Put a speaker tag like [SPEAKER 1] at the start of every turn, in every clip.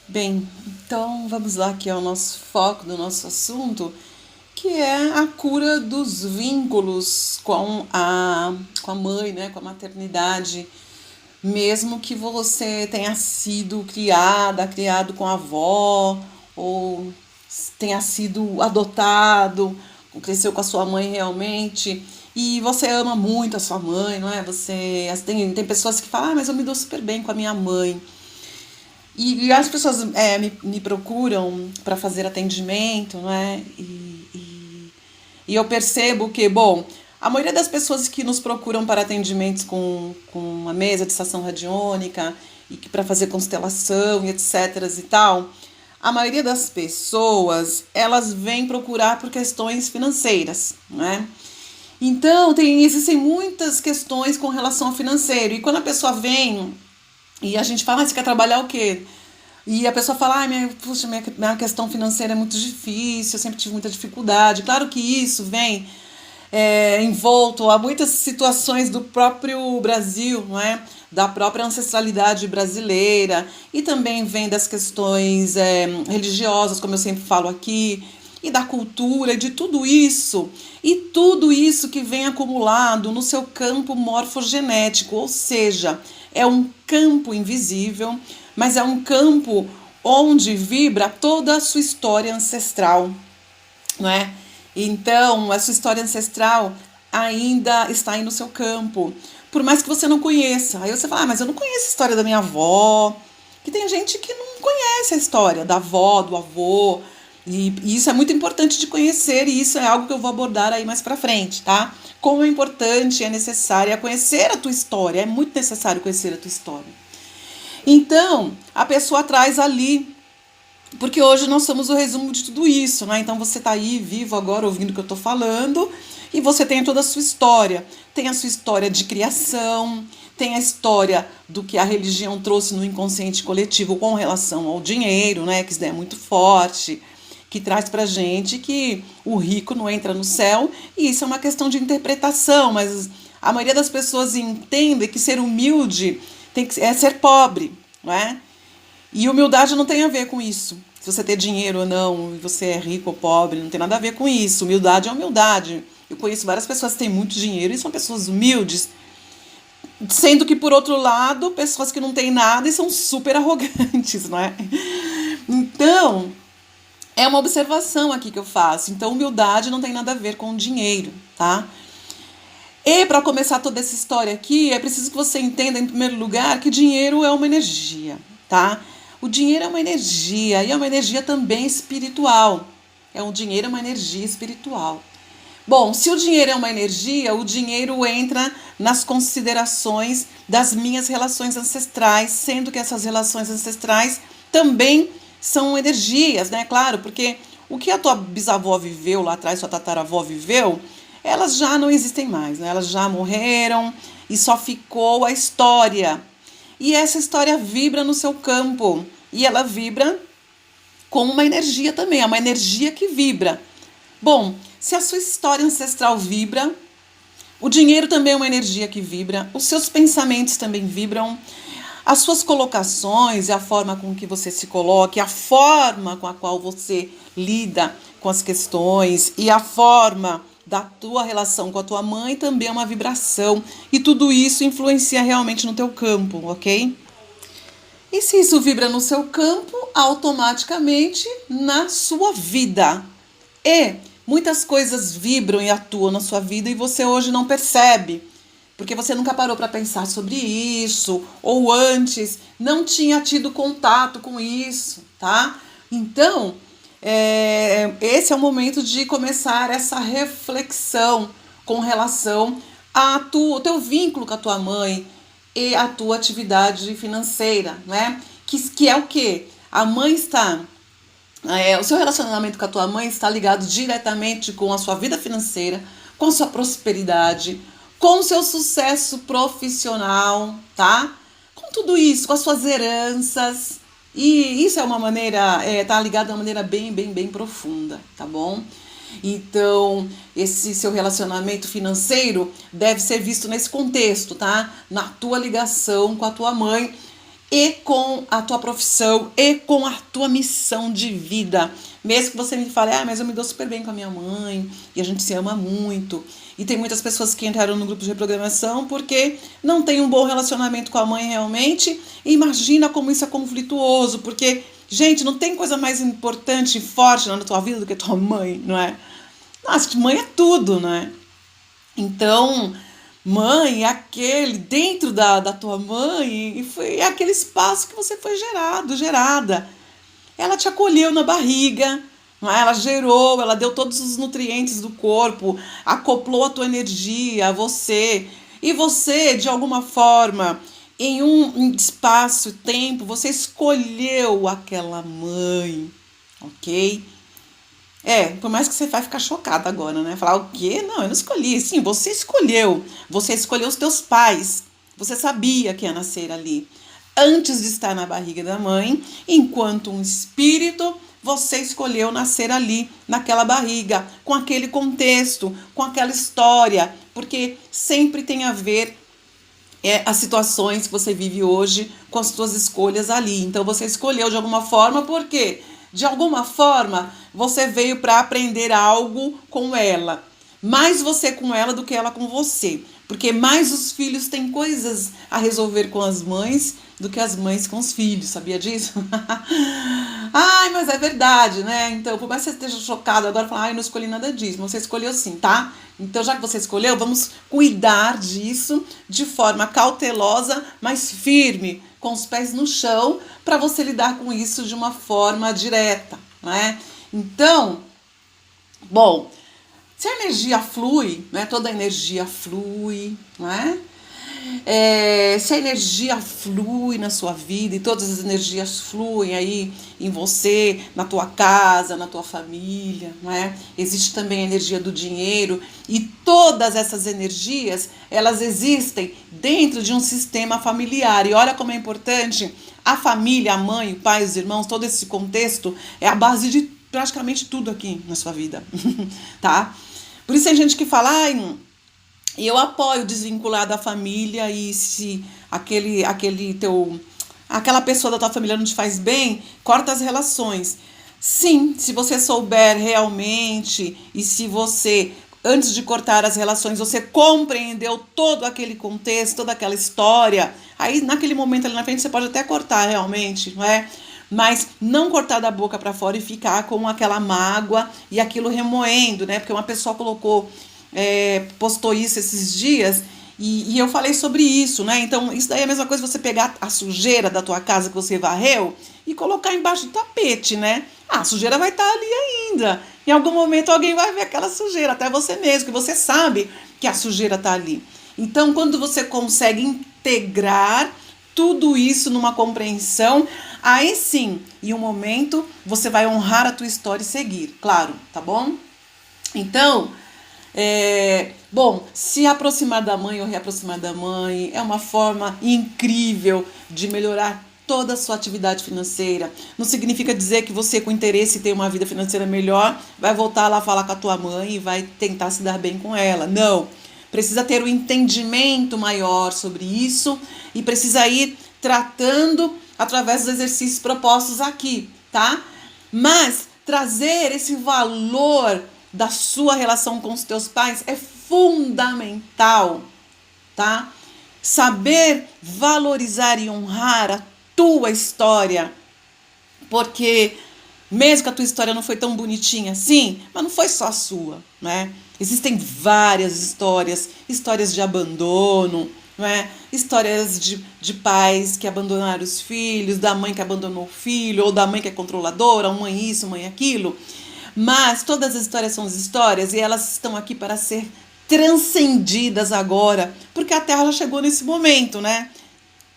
[SPEAKER 1] Bem, então vamos lá, que é o nosso foco do nosso assunto, que é a cura dos vínculos com a mãe, né, com a maternidade, mesmo que você tenha sido criado com a avó, ou tenha sido adotado, cresceu com a sua mãe realmente, e você ama muito a sua mãe, não é? Tem pessoas que falam, mas eu me dou super bem com a minha mãe. E as pessoas me procuram para fazer atendimento, né? E eu percebo que, bom, a maioria das pessoas que nos procuram para atendimentos com uma mesa de estação radiônica e que para fazer constelação e etc e tal, a maioria das pessoas, elas vêm procurar por questões financeiras, né? Então, existem muitas questões com relação ao financeiro. E quando a pessoa vem e a gente fala, você quer trabalhar o quê? E a pessoa fala, puxa, minha questão financeira é muito difícil, eu sempre tive muita dificuldade. Claro que isso vem envolto a muitas situações do próprio Brasil, não é? Da própria ancestralidade brasileira, e também vem das questões religiosas, como eu sempre falo aqui, e da cultura, e tudo isso que vem acumulado no seu campo morfogenético, ou seja, é um campo invisível, mas é um campo onde vibra toda a sua história ancestral, não é? Então, a sua história ancestral ainda está aí no seu campo, por mais que você não conheça. Aí você fala, mas eu não conheço a história da minha avó, que tem gente que não conhece a história da avó, do avô, e isso é muito importante de conhecer, e isso é algo que eu vou abordar aí mais pra frente, tá? Como é importante, é necessário conhecer a tua história, é muito necessário conhecer a tua história. Então, a pessoa traz ali, porque hoje nós somos o resumo de tudo isso, né? Então você tá aí vivo agora ouvindo o que eu tô falando, e você tem toda a sua história. Tem a sua história de criação, tem a história do que a religião trouxe no inconsciente coletivo com relação ao dinheiro, né? Que isso daí é muito forte, que traz pra gente que o rico não entra no céu, e isso é uma questão de interpretação, mas a maioria das pessoas entende que ser humilde é ser pobre, não é? E humildade não tem a ver com isso. Se você tem dinheiro ou não, e você é rico ou pobre, não tem nada a ver com isso. Humildade é humildade. Eu conheço várias pessoas que têm muito dinheiro e são pessoas humildes, sendo que, por outro lado, pessoas que não têm nada e são super arrogantes, não é? Então, é uma observação aqui que eu faço. Então, humildade não tem nada a ver com dinheiro, tá? E para começar toda essa história aqui, é preciso que você entenda, em primeiro lugar, que dinheiro é uma energia, tá? O dinheiro é uma energia, e é uma energia também espiritual. Dinheiro é uma energia espiritual. Bom, se o dinheiro é uma energia, o dinheiro entra nas considerações das minhas relações ancestrais, sendo que essas relações ancestrais também são energias, né? Claro, porque o que a tua bisavó viveu lá atrás, sua tataravó viveu, elas já não existem mais, né? Elas já morreram e só ficou a história. E essa história vibra no seu campo, e ela vibra com uma energia também, é uma energia que vibra. Bom, se a sua história ancestral vibra, o dinheiro também é uma energia que vibra, os seus pensamentos também vibram, as suas colocações, a forma com que você se coloque, a forma com a qual você lida com as questões e a forma da tua relação com a tua mãe também é uma vibração, e tudo isso influencia realmente no teu campo, ok? E se isso vibra no seu campo, automaticamente na sua vida. E muitas coisas vibram e atuam na sua vida e você hoje não percebe, porque você nunca parou para pensar sobre isso, ou antes não tinha tido contato com isso, tá? Então, esse é o momento de começar essa reflexão com relação ao teu vínculo com a tua mãe e a tua atividade financeira, né? Que é o quê? A mãe está... o seu relacionamento com a tua mãe está ligado diretamente com a sua vida financeira, com a sua prosperidade, com o seu sucesso profissional, tá? Com tudo isso, com as suas heranças. E isso é uma maneira, tá ligado de uma maneira bem, bem, bem profunda, tá bom? Então, esse seu relacionamento financeiro deve ser visto nesse contexto, tá? Na tua ligação com a tua mãe e com a tua profissão e com a tua missão de vida. Mesmo que você me fale, mas eu me dou super bem com a minha mãe e a gente se ama muito. E tem muitas pessoas que entraram no grupo de reprogramação porque não tem um bom relacionamento com a mãe realmente. E imagina como isso é conflituoso, porque, gente, não tem coisa mais importante e forte na tua vida do que a tua mãe, não é? Nossa, mãe é tudo, né? Então, mãe é aquele, dentro da tua mãe, é aquele espaço que você foi gerada. Ela te acolheu na barriga, não é? Ela gerou, ela deu todos os nutrientes do corpo, acoplou a tua energia a você. E você, de alguma forma, em um espaço, tempo, você escolheu aquela mãe, ok? Por mais que você vai ficar chocada agora, né? Falar o quê? Não, eu não escolhi. Sim, você escolheu. Você escolheu os teus pais. Você sabia que ia nascer ali. Antes de estar na barriga da mãe, enquanto um espírito, você escolheu nascer ali, naquela barriga, com aquele contexto, com aquela história, porque sempre tem a ver as situações que você vive hoje com as suas escolhas ali. Então você escolheu de alguma forma, por quê? De alguma forma você veio para aprender algo com ela. Mais você com ela do que ela com você. Porque mais os filhos têm coisas a resolver com as mães do que as mães com os filhos, sabia disso? Ai, mas é verdade, né? Então, por mais que você esteja chocado agora, falar, ai, não escolhi nada disso. Você escolheu sim, tá? Então, já que você escolheu, vamos cuidar disso de forma cautelosa, mas firme, com os pés no chão, para você lidar com isso de uma forma direta, né? Então, bom, se a energia flui, né? Toda a energia flui, né? Se a energia flui na sua vida e todas as energias fluem aí em você, na tua casa, na tua família, não é? Existe também a energia do dinheiro e todas essas energias, elas existem dentro de um sistema familiar. E olha como é importante, a família, a mãe, o pai, os irmãos, todo esse contexto é a base de praticamente tudo aqui na sua vida, tá? Por isso tem gente que fala, e eu apoio desvincular da família e se aquela pessoa da tua família não te faz bem, corta as relações. Sim, se você souber realmente e se você, antes de cortar as relações, você compreendeu todo aquele contexto, toda aquela história, aí naquele momento ali na frente você pode até cortar realmente, não é? Mas não cortar da boca para fora e ficar com aquela mágoa e aquilo remoendo, né? Porque uma pessoa postou isso esses dias e eu falei sobre isso, né? Então, isso daí é a mesma coisa você pegar a sujeira da tua casa que você varreu e colocar embaixo do tapete, né? A sujeira vai estar ali ainda. Em algum momento alguém vai ver aquela sujeira, até você mesmo, que você sabe que a sujeira está ali. Então, quando você consegue integrar tudo isso numa compreensão, aí sim, em um momento, você vai honrar a tua história e seguir, claro, tá bom? Então, se aproximar da mãe ou reaproximar da mãe é uma forma incrível de melhorar toda a sua atividade financeira. Não significa dizer que você, com interesse em ter uma vida financeira melhor, vai voltar lá falar com a tua mãe e vai tentar se dar bem com ela. Não. Precisa ter um entendimento maior sobre isso e precisa ir tratando através dos exercícios propostos aqui, tá? Mas trazer esse valor da sua relação com os teus pais é fundamental, tá? Saber valorizar e honrar a tua história, porque mesmo que a tua história não foi tão bonitinha assim, mas não foi só a sua, né? Existem várias histórias de abandono, né? Histórias de pais que abandonaram os filhos, da mãe que abandonou o filho, ou da mãe que é controladora, mãe isso, mãe aquilo. Mas todas as histórias são as histórias e elas estão aqui para ser transcendidas agora, porque a Terra já chegou nesse momento, né?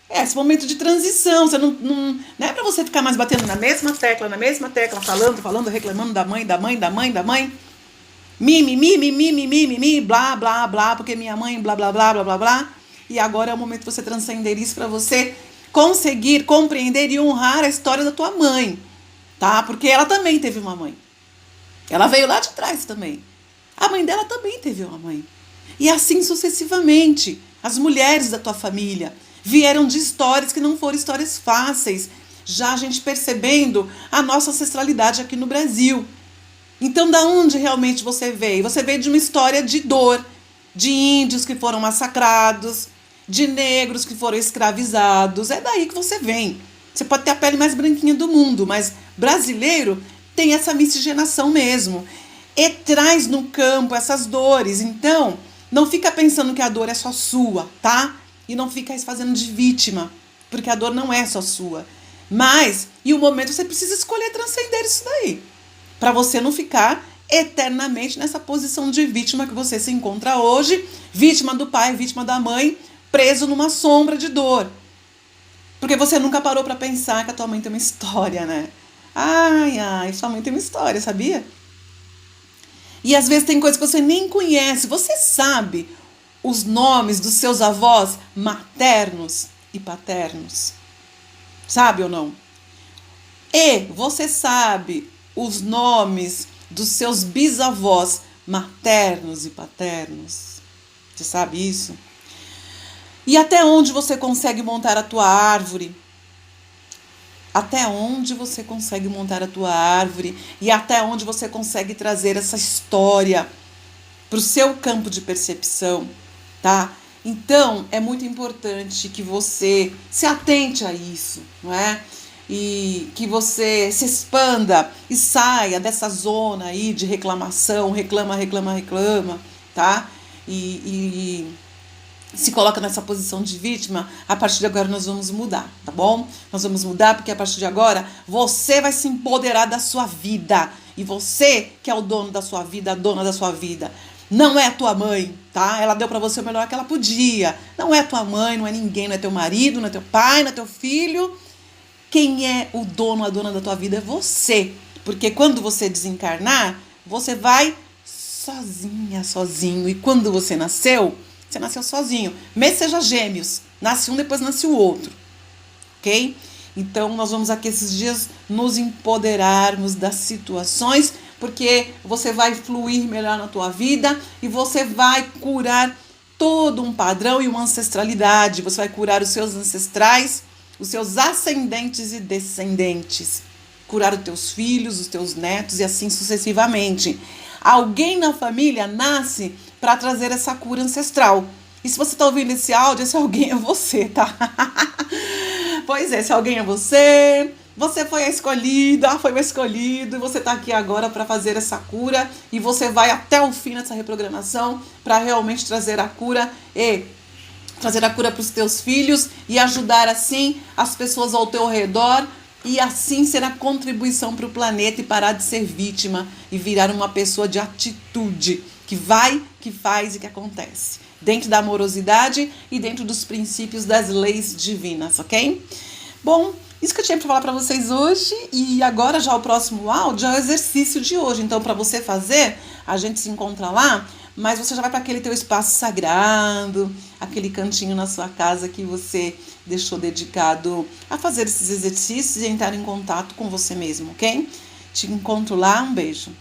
[SPEAKER 1] Esse momento de transição. Você não é para você ficar mais batendo na mesma tecla, falando, reclamando da mãe. Mimimi, blá, blá, blá, porque minha mãe, blá, blá, blá, blá, blá, blá. E agora é o momento de você transcender isso para você conseguir compreender e honrar a história da tua mãe, tá? Porque ela também teve uma mãe. Ela veio lá de trás também. A mãe dela também teve uma mãe. E assim sucessivamente. As mulheres da tua família. vieram de histórias que não foram histórias fáceis. Já a gente percebendo a nossa ancestralidade aqui no Brasil. Então, da onde realmente você veio? Você veio de uma história de dor, de índios que foram massacrados, de negros que foram escravizados. É daí que você vem. Você pode ter a pele mais branquinha do mundo, mas brasileiro tem essa miscigenação mesmo. E traz no campo essas dores. Então, não fica pensando que a dor é só sua, tá? E não fica se fazendo de vítima, porque a dor não é só sua. Mas, em um momento, você precisa escolher transcender isso daí, para você não ficar eternamente nessa posição de vítima que você se encontra hoje, vítima do pai, vítima da mãe, preso numa sombra de dor. Porque você nunca parou para pensar que a tua mãe tem uma história, né? Ai, sua mãe tem uma história, sabia? E às vezes tem coisas que você nem conhece. Você sabe os nomes dos seus avós maternos e paternos? Sabe ou não? E você sabe os nomes dos seus bisavós maternos e paternos? Você sabe isso? E até onde você consegue montar a tua árvore? Até onde você consegue montar a tua árvore e até onde você consegue trazer essa história para o seu campo de percepção, tá? Então, é muito importante que você se atente a isso, não é? E que você se expanda e saia dessa zona aí de reclamação, reclama, tá? E se coloca nessa posição de vítima. A partir de agora nós vamos mudar, tá bom? Nós vamos mudar porque a partir de agora você vai se empoderar da sua vida. E você que é o dono da sua vida, a dona da sua vida. Não é a tua mãe, tá? Ela deu pra você o melhor que ela podia. Não é a tua mãe, não é ninguém, não é teu marido, não é teu pai, não é teu filho. Quem é o dono, a dona da tua vida é você. Porque quando você desencarnar, você vai sozinha, sozinho. E quando você nasceu sozinho. Mesmo seja gêmeos. Nasce um, depois nasce o outro. Ok? Então, nós vamos aqui esses dias nos empoderarmos das situações, porque você vai fluir melhor na tua vida e você vai curar todo um padrão e uma ancestralidade. Você vai curar os seus ancestrais, os seus ascendentes e descendentes. Curar os teus filhos, os teus netos e assim sucessivamente. Alguém na família nasce para trazer essa cura ancestral. E se você está ouvindo esse áudio, esse alguém é você, tá? Pois é, se alguém é você foi a escolhida, foi o escolhido, e você está aqui agora para fazer essa cura, e você vai até o fim dessa reprogramação para realmente trazer a cura e trazer a cura para os teus filhos e ajudar assim as pessoas ao teu redor e assim ser a contribuição para o planeta e parar de ser vítima e virar uma pessoa de atitude que vai, que faz e que acontece dentro da amorosidade e dentro dos princípios das leis divinas, ok? Bom, isso que eu tinha para falar para vocês hoje, e agora já o próximo áudio é o exercício de hoje. Então, para você fazer, a gente se encontra lá, mas você já vai para aquele teu espaço sagrado, aquele cantinho na sua casa que você deixou dedicado a fazer esses exercícios e entrar em contato com você mesmo, ok? Te encontro lá, um beijo.